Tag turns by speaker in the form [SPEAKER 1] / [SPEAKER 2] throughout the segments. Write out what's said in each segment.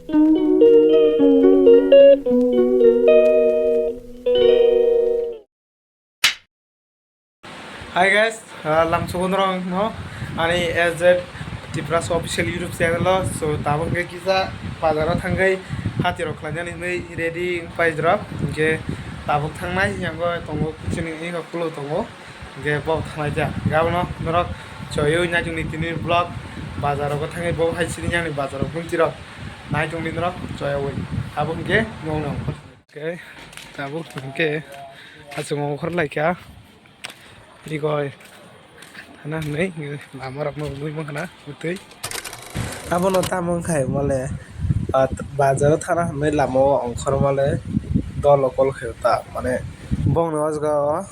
[SPEAKER 1] Hi guys, lamsogo norok no, ani S&Z Tiprasa official YouTube channel so tabung ke kita bazar tanggai hati rok klanjani nei ready paidrop ke tabuk tangnai yang go tongo kiching ini ko kulo tongo ke bob tangai ja gabno norok choyo nya jungni tini vlog bazar ko tangai bob hai sini yang ni bazar ko tiro nai jungni norok choyo woi tabung ke ngong ke tabuk ke asung khwlai kya Rikoi, hana nei lamar apno nwgui mangkana utui. Abono tamong khai mole bazar thana nei lamo ongkhor mole dol kol kheta mane bongno asga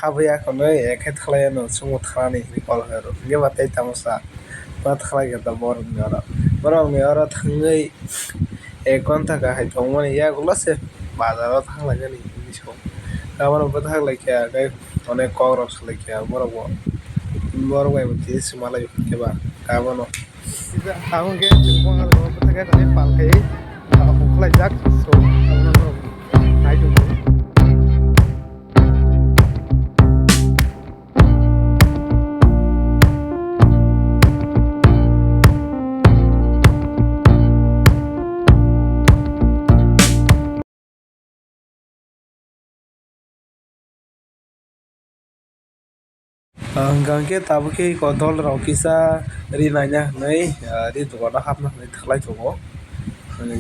[SPEAKER 1] habya konoi ekhe thlaya no sumo thanani kol hero ge batai tamosa ba thlai geta bor ngara borong ni ora thangai 1 ঘন্টা ka hai thongmani ya gulase bazar thanglagani biso amaro bathak laikya gai onek kokborok salaikya borok bai muti sumalai keba kabono abong ke jungpong aro bathak tani palkai khwlai jak so abono borok nai jung Gangke tabuki kodol rokisa rinanya nei ri dogana hapna nei thlai tongo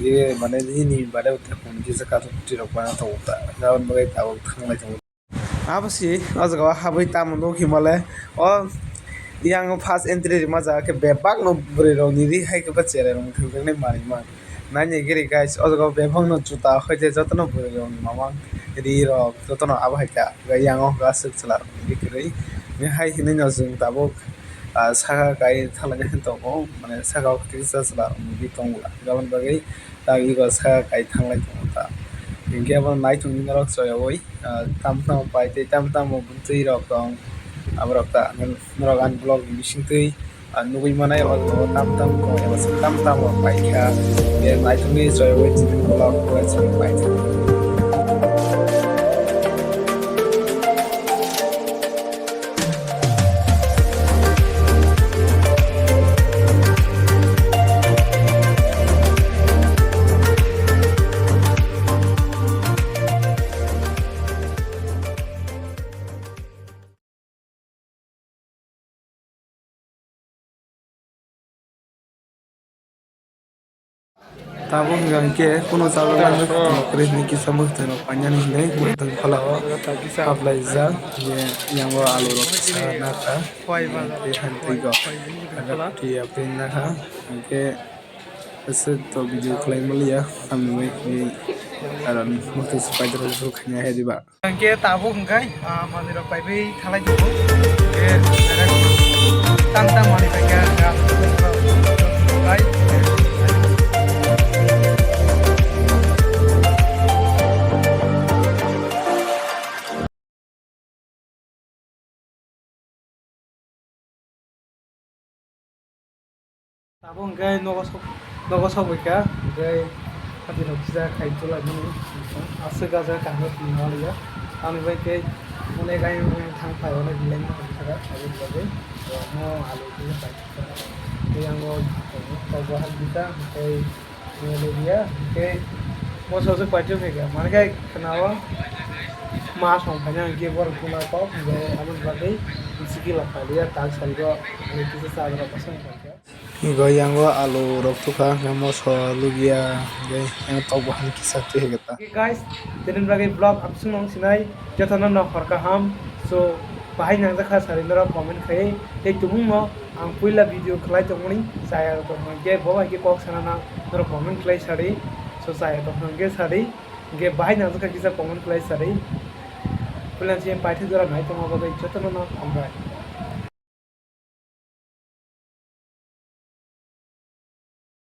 [SPEAKER 1] ge mane ni bade utekon kisa ka ti rok bana to ta gaon bagai tabuk thanglai tongo abasi ajga habai tamono himale o yang first entry maja ke bebak no buri rok ni ri hai ke ba chere rok thung nei mani ma nani giri guys ajga bebak no juta hoite jotono buri rok mama ri rok jotono abai ka yang o gasuk chla ni kirei hai hinui no jung tabuk saka kai thalai tongo mane saka kisa chla ni tongla gabon bagai tagi go saka kai thanglai tongo ta ingke abo nai tongni norok choyoi tam tam pai te tam tam buntui rok tong abrok ta norok an blog bising tui nwgui manai o tam tam ko eba tam tam pai kha ye nai tongni choyoi blog ko chai pai tabung gangke kuno saluran kris ni kisah muhten panjang ini muhten kalau apply za yang wa alu rok naka di hanti go ada di apin naka ke esok to video klaim mulia kami ini aran muhten spider itu kanya hedi ba gangke tabung kai mani rok pai bi thalai jubo ke tang mani pai ga kai tabung gai nogo sok ka gai hati rok kisa khai tola ni asga ja kangro tingali ya ami bai ke mone gai thang pai ona bilai ma thaka abin bagai no alu ni pai ke yang go ko hal kita kai ne dia ke mo so se pai ke ga mane gai kenawa ma song phanya ge bor kula ko gai abin bagai sikil la dia tak salgo ni kisa sadra pasang ka goyang go alu rok tuka ngamo so lugia ge yang tok bahan kisah tu hegeta guys tenen bagi vlog apsung nong sinai jatana no harka ham so bahai nang jakha sarinara comment khai te tumung mo ang puila video khlai tongni saya to ge boba ge kok sanana nor comment khlai sari so saya to ge sari ge bahai nang jakha kisa comment khlai sari pulan sim paithe dora nai tong bagai jatana no hambai